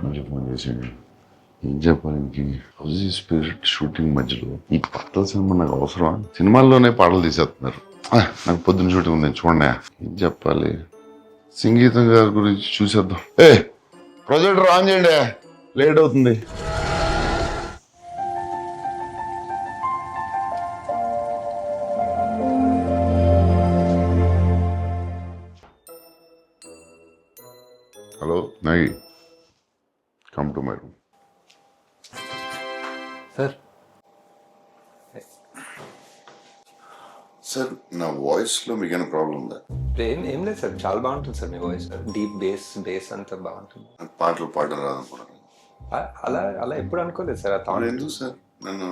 నుంచి ఫోన్ చేసాడు. ఏం చెప్పాలి ఇంక హౌజీ స్పిరిట్ షూటింగ్ మధ్యలో ఈ పాటల సినిమా నాకు అవసరమా? సినిమాల్లోనే పాటలు తీసేస్తున్నారు. నాకు పొద్దున్న షూటింగ్ ఉంది చూడండి. ఏం చెప్పాలి? సంగీతం గారి గురించి చూసేద్దాం. ప్రొజెక్టర్ ఆన్ చేయండి, లేట్ అవుతుంది. Hello Nagi, come to my room. Sir sir, నా వాయిస్ లో మీకు ఏమైనా ప్రాబ్లం ఉందా? ఏం లేదు సార్, చాలా బాగుంటుంది సార్ మీ వాయిస్. డీప్ బేస్ అంతా బాగుంటుంది. పాటలు పాడడం రాదనుకున్నాను. అలా ఎప్పుడు అనుకోలేదు సార్. ఎందుకు సార్ నన్ను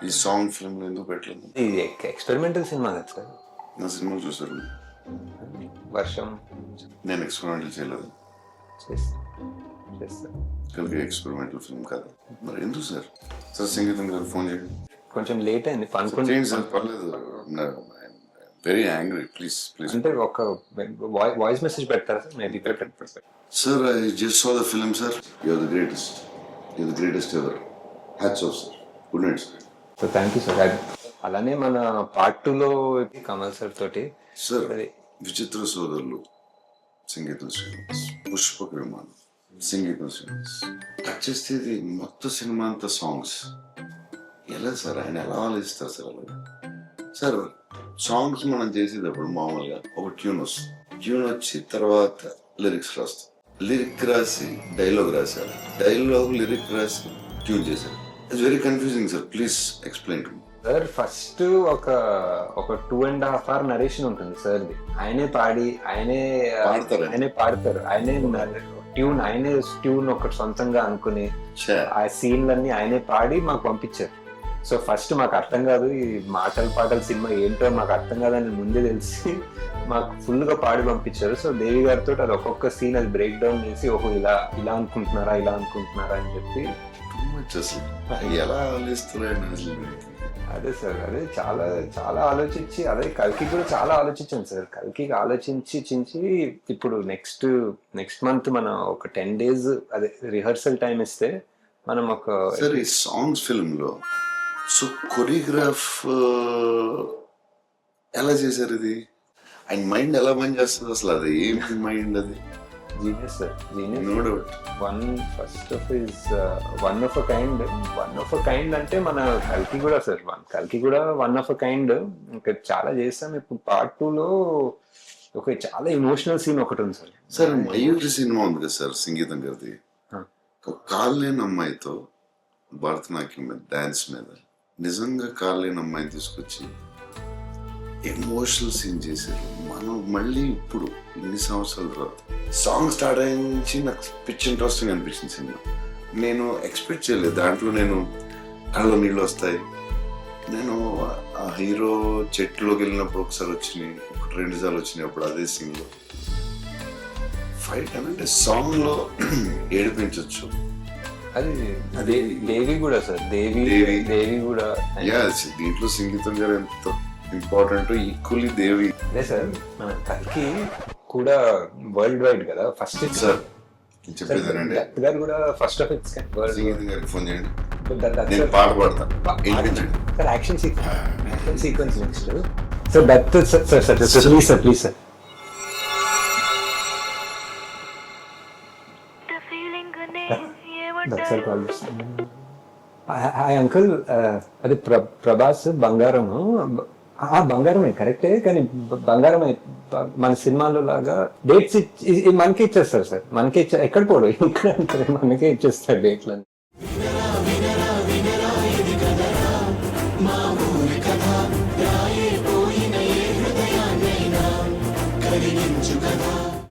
ఈ సాంగ్ ఫిల్మ్ లో ఎందుకు పెట్టలేదు? ఇది ఎక్స్పెరిమెంటల్ సినిమా కదా సార్. నా సినిమా చూసారు? వర్షం నేను ఎక్స్పెరిమెంటల్ చేయలేదు. చేస్తారు కలిగి ఎక్స్పెరిమెంటల్ ఫిల్మ్ కాదు. మరి ఎందుకు సార్? సార్ సంగీతం గారు ఫోన్ చేయండి. కొంచెం లేట్ అయింది చేయండి సార్, పర్లేదు. Very angry. Please please. అంటే ఒక వాయిస్ మెసేజ్ పెడతారా sir? Maybe sir, I just saw the film sir. You are the greatest. You are the greatest ever. Hats off sir. Good night sir. So thank you sir. అలానే మన part 2లో Kamal sir తోటి sir విచిత్ర సోదరులు సంగీతం శ్రీనివాస్, పుష్పక విమానం సంగీతం Srinivas. Touch చేస్తే ఇది మొత్తం సినిమా అంతా సాంగ్స్. ఎలా సార్ ఆయన ఎలా ఆలోచిస్తారు సార్? అలాగే సార్, సాంగ్స్ మనం చేసేటప్పుడు మామూలుగా ఒక ట్యూన్ వస్తుంది. ట్యూన్ వచ్చి తర్వాత లిరిక్స్ రాస్తాం. లిరిక్ రాసి డైలాగ్ రాశారు. డైలాగ్ లిరిక్ రాసి ట్యూన్ చేశారు. It's very confusing sir. Please explain to me. Sir first ఒక 2.5 hour నరేషన్ ఉంటుంది సార్. ఆయనే పాడి ఆయనే పాడతారు. ఆయనే ట్యూన్ ఒకటి సొంతంగా అనుకుని ఆ సీన్లన్నీ ఆయనే పాడి మాకు పంపించారు. సో ఫస్ట్ మాకు అర్థం కాదు, ఈ పాటల సినిమా ఏంటో మాకు అర్థం కాదని ముందే తెలిసి మాకు ఫుల్ గా పాడి పంపించారు. సో దేవి గారితో అది ఒక్కొక్క సీన్ అది బ్రేక్ డౌన్ చేసి ఓహో ఇలా అనుకుంటున్నారా అని చెప్పి ఎలా ఆలోచిస్తున్నాడు. అదే సార్, అదే చాలా చాలా ఆలోచించి, అదే కల్కి కూడా చాలా ఆలోచించాను సార్. కల్కి ఆలోచించి ఇప్పుడు నెక్స్ట్ మంత్ మనం ఒక 10 days అదే రిహర్సల్ టైం ఇస్తే మనం ఒక సార్ ఈ సాంగ్స్ ఫిల్మ్ లో సో కొరియోగ్రాఫ్ ఎలా చేశారు? ఇది ఆయన మైండ్ ఎలా పని చేస్తుంది అసలు? అది ఏంటి మైండ్? అది genius sir, genius. One of a kind అంటే మన కల్కి కూడా సార్. కల్కి కూడా వన్ ఆఫ్ అ కైండ్. ఇంకా చాలా చేస్తాం. ఇప్పుడు పార్ట్ 2లో ఒక చాలా ఎమోషనల్ సీన్ ఒకటి ఉంది సార్. సార్ మయూరి సినిమా ఉంది కదా సార్ సంగీతం గారిది. ఒక కాలు లేని అమ్మాయితో భరతనాట్యం మీద డాన్స్ మీద నిజంగా కాలు లేని అమ్మాయిని తీసుకొచ్చి ఎమోషనల్ సీన్ చేశారు. మనం మళ్ళీ ఇప్పుడు ఇన్ని సంవత్సరాల తర్వాత సాంగ్ స్టార్ట్ అయిన నుంచి నాకు పిచ్ ఇంట్రెస్టింగ్ అనిపించింది సినిమా. నేను ఎక్స్పెక్ట్ చేయలేదు దాంట్లో నేను కళ్ళలో నీళ్ళు వస్తాయి. నేను ఆ హీరో చెట్టులోకి వెళ్ళినప్పుడు ఒకసారి వచ్చినాయి, 2 సార్లు వచ్చినాయి. అప్పుడు అదే సీన్ లో ఫైట్ అంటే సాంగ్ లో ఏడిపించవచ్చు. అది దేవి కూడా సార్. దేవి కూడా దీంట్లో సంగీతం గారు ఎంత ఇంపార్టెంట్, ఈక్వల్లీ దేవి. అదే సార్, మన కల్కి కూడా వరల్డ్ వైడ్ కదా ఫస్ట్ సార్. చెప్పేదానండి గారు కూడా ఫస్ట్ ఆఫ్ ఇట్స్ సంగీతం గారికి ఫోన్ చేయండి, నేను పాట పాడతాను. Sir action sequence next sir. That sir please sir. Sir call చేస్తాను. హాయ్ అంకుల్, అది ప్రభాస్ బంగారము. బంగారమే కరెక్టే, కానీ బంగారమే మన సినిమాలో లాగా డేట్స్ మనకే ఇచ్చేస్తారు సార్. మనకే ఎక్కడ పోడు ఇక్కడ మనకే ఇచ్చేస్తారు డేట్లని.